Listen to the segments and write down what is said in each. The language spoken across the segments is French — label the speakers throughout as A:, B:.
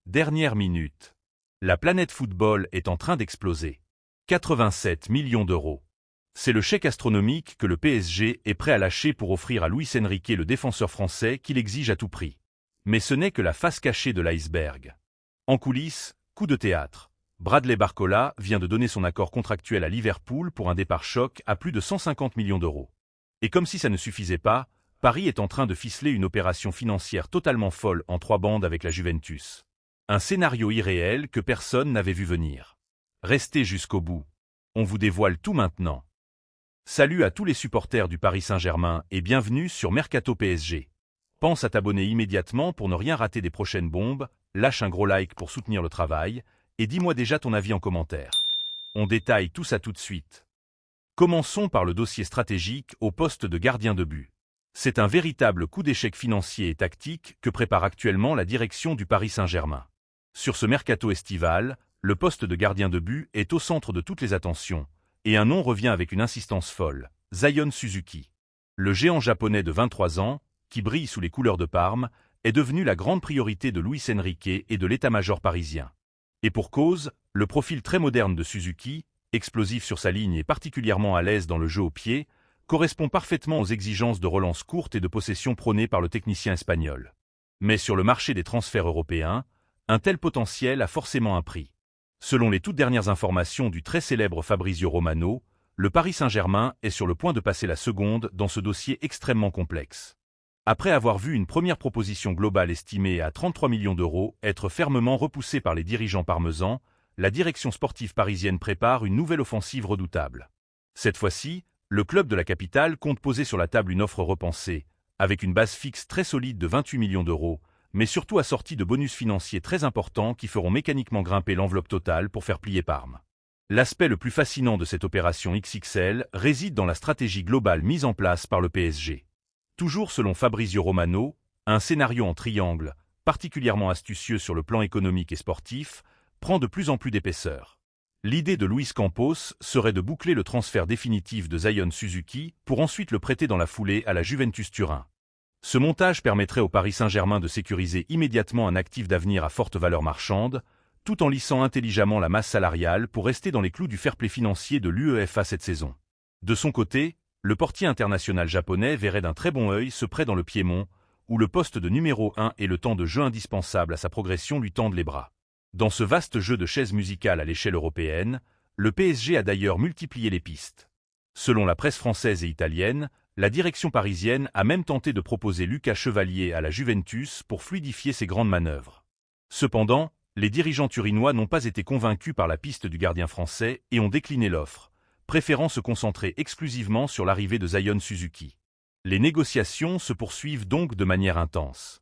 A: Dernière minute. La planète football est en train d'exploser. 87 millions d'euros. C'est le chèque astronomique que le PSG est prêt à lâcher pour offrir à Luis Enrique le défenseur français qu'il exige à tout prix. Mais ce n'est que la face cachée de l'iceberg. En coulisses, coup de théâtre. Bradley Barcola vient de donner son accord contractuel à Liverpool pour un départ choc à plus de 150 millions d'euros. Et comme si ça ne suffisait pas, Paris est en train de ficeler une opération financière totalement folle en 3 bandes avec la Juventus. Un scénario irréel que personne n'avait vu venir. Restez jusqu'au bout. On vous dévoile tout maintenant. Salut à tous les supporters du Paris Saint-Germain et bienvenue sur Mercato PSG. Pense à t'abonner immédiatement pour ne rien rater des prochaines bombes, lâche un gros like pour soutenir le travail, et dis-moi déjà ton avis en commentaire. On détaille tout ça tout de suite. Commençons par le dossier stratégique au poste de gardien de but. C'est un véritable coup d'échec financier et tactique que prépare actuellement la direction du Paris Saint-Germain. Sur ce mercato estival, le poste de gardien de but est au centre de toutes les attentions, et un nom revient avec une insistance folle, Zion Suzuki. Le géant japonais de 23 ans, qui brille sous les couleurs de Parme, est devenu la grande priorité de Luis Enrique et de l'état-major parisien. Et pour cause, le profil très moderne de Suzuki, explosif sur sa ligne et particulièrement à l'aise dans le jeu au pied, correspond parfaitement aux exigences de relance courte et de possession prônées par le technicien espagnol. Mais sur le marché des transferts européens, un tel potentiel a forcément un prix. Selon les toutes dernières informations du très célèbre Fabrizio Romano, le Paris Saint-Germain est sur le point de passer la seconde dans ce dossier extrêmement complexe. Après avoir vu une première proposition globale estimée à 33 millions d'euros être fermement repoussée par les dirigeants parmesans, la direction sportive parisienne prépare une nouvelle offensive redoutable. Cette fois-ci, le club de la capitale compte poser sur la table une offre repensée, avec une base fixe très solide de 28 millions d'euros, mais surtout assortie de bonus financiers très importants qui feront mécaniquement grimper l'enveloppe totale pour faire plier Parme. L'aspect le plus fascinant de cette opération XXL réside dans la stratégie globale mise en place par le PSG. Toujours selon Fabrizio Romano, un scénario en triangle, particulièrement astucieux sur le plan économique et sportif, prend de plus en plus d'épaisseur. L'idée de Luis Campos serait de boucler le transfert définitif de Zion Suzuki pour ensuite le prêter dans la foulée à la Juventus Turin. Ce montage permettrait au Paris Saint-Germain de sécuriser immédiatement un actif d'avenir à forte valeur marchande, tout en lissant intelligemment la masse salariale pour rester dans les clous du fair-play financier de l'UEFA cette saison. De son côté, le portier international japonais verrait d'un très bon œil ce prêt dans le Piémont, où le poste de numéro 1 et le temps de jeu indispensable à sa progression lui tendent les bras. Dans ce vaste jeu de chaises musicales à l'échelle européenne, le PSG a d'ailleurs multiplié les pistes. Selon la presse française et italienne, la direction parisienne a même tenté de proposer Lucas Chevalier à la Juventus pour fluidifier ses grandes manœuvres. Cependant, les dirigeants turinois n'ont pas été convaincus par la piste du gardien français et ont décliné l'offre, préférant se concentrer exclusivement sur l'arrivée de Zion Suzuki. Les négociations se poursuivent donc de manière intense.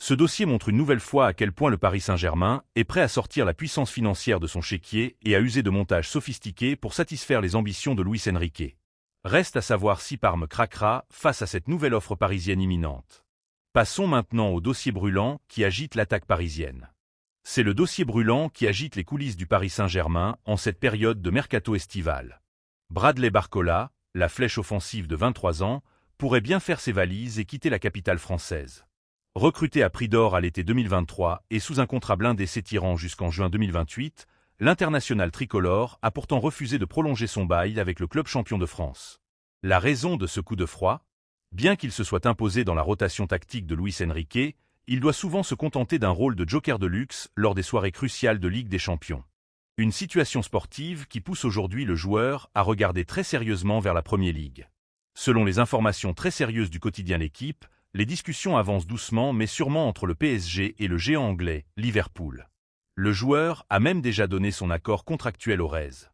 A: Ce dossier montre une nouvelle fois à quel point le Paris Saint-Germain est prêt à sortir la puissance financière de son chéquier et à user de montages sophistiqués pour satisfaire les ambitions de Luis Enrique. Reste à savoir si Parme craquera face à cette nouvelle offre parisienne imminente. Passons maintenant au dossier brûlant qui agite l'attaque parisienne. C'est le dossier brûlant qui agite les coulisses du Paris Saint-Germain en cette période de mercato estival. Bradley Barcola, la flèche offensive de 23 ans, pourrait bien faire ses valises et quitter la capitale française. Recruté à prix d'or à l'été 2023 et sous un contrat blindé s'étirant jusqu'en juin 2028, l'international tricolore a pourtant refusé de prolonger son bail avec le club champion de France. La raison de ce coup de froid? Bien qu'il se soit imposé dans la rotation tactique de Luis Enrique, il doit souvent se contenter d'un rôle de joker de luxe lors des soirées cruciales de Ligue des Champions. Une situation sportive qui pousse aujourd'hui le joueur à regarder très sérieusement vers la Premier League. Selon les informations très sérieuses du quotidien L'Équipe, les discussions avancent doucement mais sûrement entre le PSG et le géant anglais, Liverpool. Le joueur a même déjà donné son accord contractuel au Rez.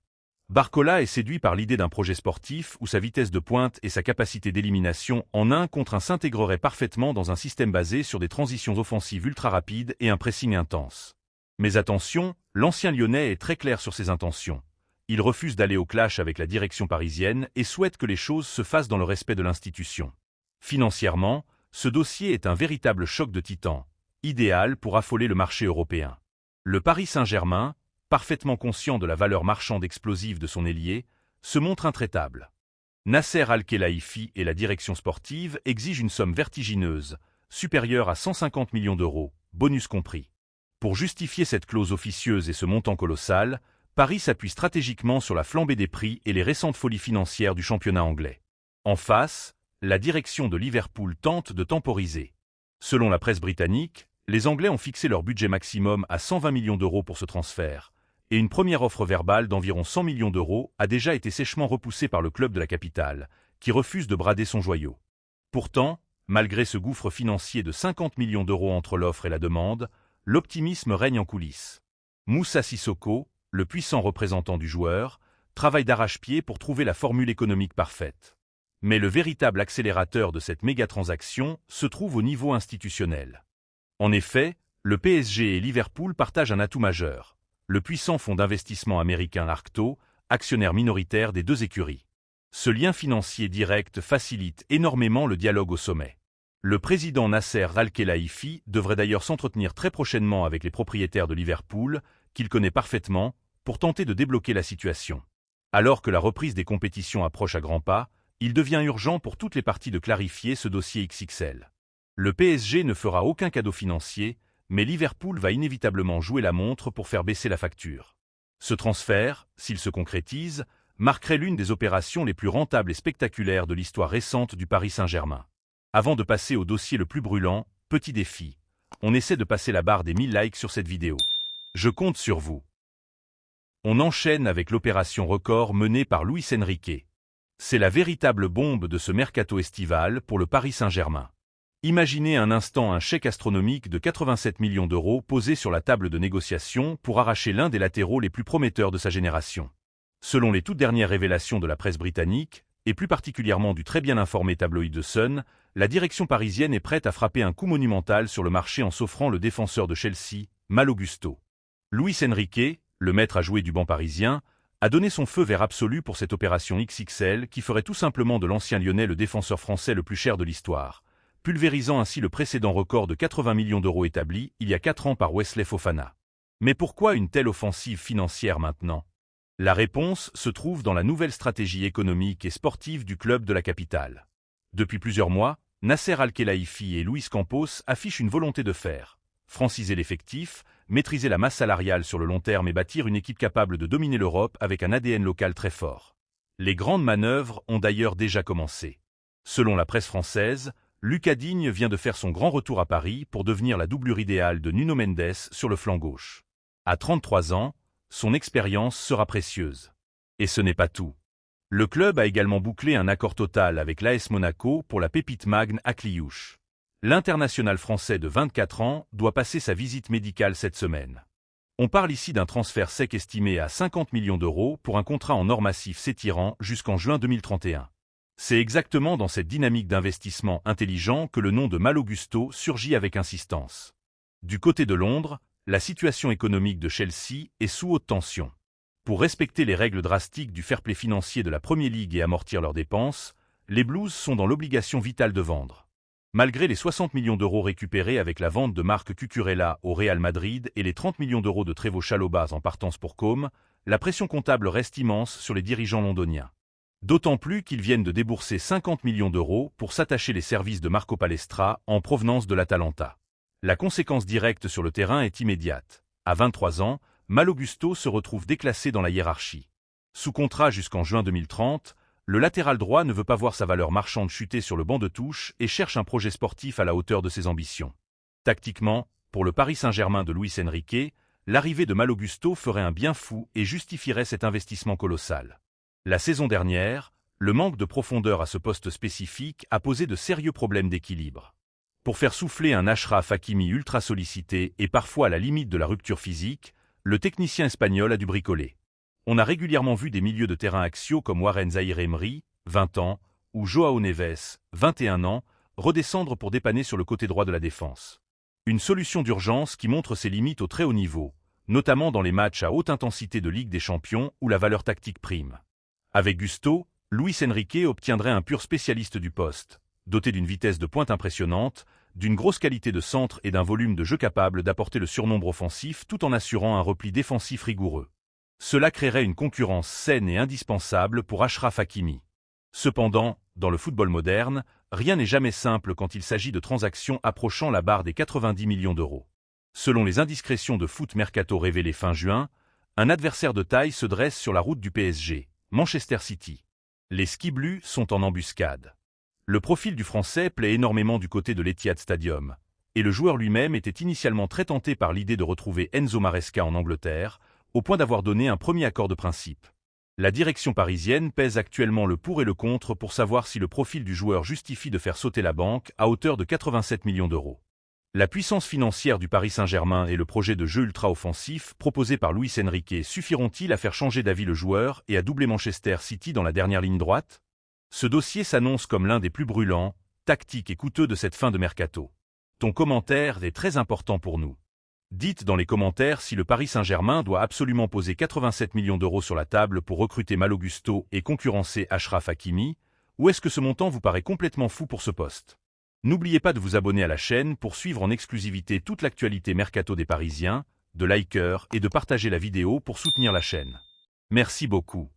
A: Barcola est séduit par l'idée d'un projet sportif où sa vitesse de pointe et sa capacité d'élimination en 1 contre 1 s'intégreraient parfaitement dans un système basé sur des transitions offensives ultra rapides et un pressing intense. Mais attention, l'ancien Lyonnais est très clair sur ses intentions. Il refuse d'aller au clash avec la direction parisienne et souhaite que les choses se fassent dans le respect de l'institution. Financièrement, ce dossier est un véritable choc de titans, idéal pour affoler le marché européen. Le Paris Saint-Germain, parfaitement conscient de la valeur marchande explosive de son ailier, se montre intraitable. Nasser Al-Khelaifi et la direction sportive exigent une somme vertigineuse, supérieure à 150 millions d'euros, bonus compris. Pour justifier cette clause officieuse et ce montant colossal, Paris s'appuie stratégiquement sur la flambée des prix et les récentes folies financières du championnat anglais. En face, la direction de Liverpool tente de temporiser. Selon la presse britannique, les Anglais ont fixé leur budget maximum à 120 millions d'euros pour ce transfert, et une première offre verbale d'environ 100 millions d'euros a déjà été sèchement repoussée par le club de la capitale, qui refuse de brader son joyau. Pourtant, malgré ce gouffre financier de 50 millions d'euros entre l'offre et la demande, l'optimisme règne en coulisses. Moussa Sissoko, le puissant représentant du joueur, travaille d'arrache-pied pour trouver la formule économique parfaite. Mais le véritable accélérateur de cette méga-transaction se trouve au niveau institutionnel. En effet, le PSG et Liverpool partagent un atout majeur, le puissant fonds d'investissement américain Arcto, actionnaire minoritaire des deux écuries. Ce lien financier direct facilite énormément le dialogue au sommet. Le président Nasser Al-Khelaifi devrait d'ailleurs s'entretenir très prochainement avec les propriétaires de Liverpool, qu'il connaît parfaitement, pour tenter de débloquer la situation. Alors que la reprise des compétitions approche à grands pas, il devient urgent pour toutes les parties de clarifier ce dossier XXL. Le PSG ne fera aucun cadeau financier, mais Liverpool va inévitablement jouer la montre pour faire baisser la facture. Ce transfert, s'il se concrétise, marquerait l'une des opérations les plus rentables et spectaculaires de l'histoire récente du Paris Saint-Germain. Avant de passer au dossier le plus brûlant, petit défi. On essaie de passer la barre des 1000 likes sur cette vidéo. Je compte sur vous. On enchaîne avec l'opération record menée par Luis Enrique. C'est la véritable bombe de ce mercato estival pour le Paris Saint-Germain. Imaginez un instant un chèque astronomique de 87 millions d'euros posé sur la table de négociation pour arracher l'un des latéraux les plus prometteurs de sa génération. Selon les toutes dernières révélations de la presse britannique, et plus particulièrement du très bien informé tabloïd The Sun, la direction parisienne est prête à frapper un coup monumental sur le marché en s'offrant le défenseur de Chelsea, Malo Gusto. Luis Enrique, le maître à jouer du banc parisien, a donné son feu vert absolu pour cette opération XXL qui ferait tout simplement de l'ancien Lyonnais le défenseur français le plus cher de l'histoire, pulvérisant ainsi le précédent record de 80 millions d'euros établi il y a 4 ans par Wesley Fofana. Mais pourquoi une telle offensive financière maintenant ? La réponse se trouve dans la nouvelle stratégie économique et sportive du club de la capitale. Depuis plusieurs mois, Nasser Al-Khelaifi et Luis Campos affichent une volonté de faire franciser l'effectif, maîtriser la masse salariale sur le long terme et bâtir une équipe capable de dominer l'Europe avec un ADN local très fort. Les grandes manœuvres ont d'ailleurs déjà commencé. Selon la presse française, Lucas Digne vient de faire son grand retour à Paris pour devenir la doublure idéale de Nuno Mendes sur le flanc gauche. À 33 ans, son expérience sera précieuse. Et ce n'est pas tout. Le club a également bouclé un accord total avec l'AS Monaco pour la pépite Magne Akliouche. L'international français de 24 ans doit passer sa visite médicale cette semaine. On parle ici d'un transfert sec estimé à 50 millions d'euros pour un contrat en or massif s'étirant jusqu'en juin 2031. C'est exactement dans cette dynamique d'investissement intelligent que le nom de Malo Gusto surgit avec insistance. Du côté de Londres, la situation économique de Chelsea est sous haute tension. Pour respecter les règles drastiques du fair-play financier de la Premier League et amortir leurs dépenses, les Blues sont dans l'obligation vitale de vendre. Malgré les 60 millions d'euros récupérés avec la vente de Marc Cucurella au Real Madrid et les 30 millions d'euros de Trevoh Chalobah en partance pour Com, la pression comptable reste immense sur les dirigeants londoniens. D'autant plus qu'ils viennent de débourser 50 millions d'euros pour s'attacher les services de Marco Palestra en provenance de l'Atalanta. La conséquence directe sur le terrain est immédiate. À 23 ans, Malo Gusto se retrouve déclassé dans la hiérarchie. Sous contrat jusqu'en juin 2030, le latéral droit ne veut pas voir sa valeur marchande chuter sur le banc de touche et cherche un projet sportif à la hauteur de ses ambitions. Tactiquement, pour le Paris Saint-Germain de Luis Enrique, l'arrivée de Malo Gusto ferait un bien fou et justifierait cet investissement colossal. La saison dernière, le manque de profondeur à ce poste spécifique a posé de sérieux problèmes d'équilibre. Pour faire souffler un Achraf Hakimi ultra sollicité et parfois à la limite de la rupture physique, le technicien espagnol a dû bricoler. On a régulièrement vu des milieux de terrain axiaux comme Warren Zaïre-Emery, 20 ans, ou Joao Neves, 21 ans, redescendre pour dépanner sur le côté droit de la défense. Une solution d'urgence qui montre ses limites au très haut niveau, notamment dans les matchs à haute intensité de Ligue des Champions où la valeur tactique prime. Avec Gusto, Luis Enrique obtiendrait un pur spécialiste du poste, doté d'une vitesse de pointe impressionnante, d'une grosse qualité de centre et d'un volume de jeu capable d'apporter le surnombre offensif tout en assurant un repli défensif rigoureux. Cela créerait une concurrence saine et indispensable pour Achraf Hakimi. Cependant, dans le football moderne, rien n'est jamais simple quand il s'agit de transactions approchant la barre des 90 millions d'euros. Selon les indiscrétions de Foot Mercato révélées fin juin, un adversaire de taille se dresse sur la route du PSG, Manchester City. Les Skiblues sont en embuscade. Le profil du Français plaît énormément du côté de l'Etihad Stadium, et le joueur lui-même était initialement très tenté par l'idée de retrouver Enzo Maresca en Angleterre, au point d'avoir donné un premier accord de principe. La direction parisienne pèse actuellement le pour et le contre pour savoir si le profil du joueur justifie de faire sauter la banque à hauteur de 87 millions d'euros. La puissance financière du Paris Saint-Germain et le projet de jeu ultra-offensif proposé par Luis Enrique suffiront-ils à faire changer d'avis le joueur et à doubler Manchester City dans la dernière ligne droite? Ce dossier s'annonce comme l'un des plus brûlants, tactiques et coûteux de cette fin de mercato. Ton commentaire est très important pour nous. Dites dans les commentaires si le Paris Saint-Germain doit absolument poser 87 millions d'euros sur la table pour recruter Malo Gusto et concurrencer Achraf Hakimi, ou est-ce que ce montant vous paraît complètement fou pour ce poste? N'oubliez pas de vous abonner à la chaîne pour suivre en exclusivité toute l'actualité mercato des Parisiens, de liker et de partager la vidéo pour soutenir la chaîne. Merci beaucoup.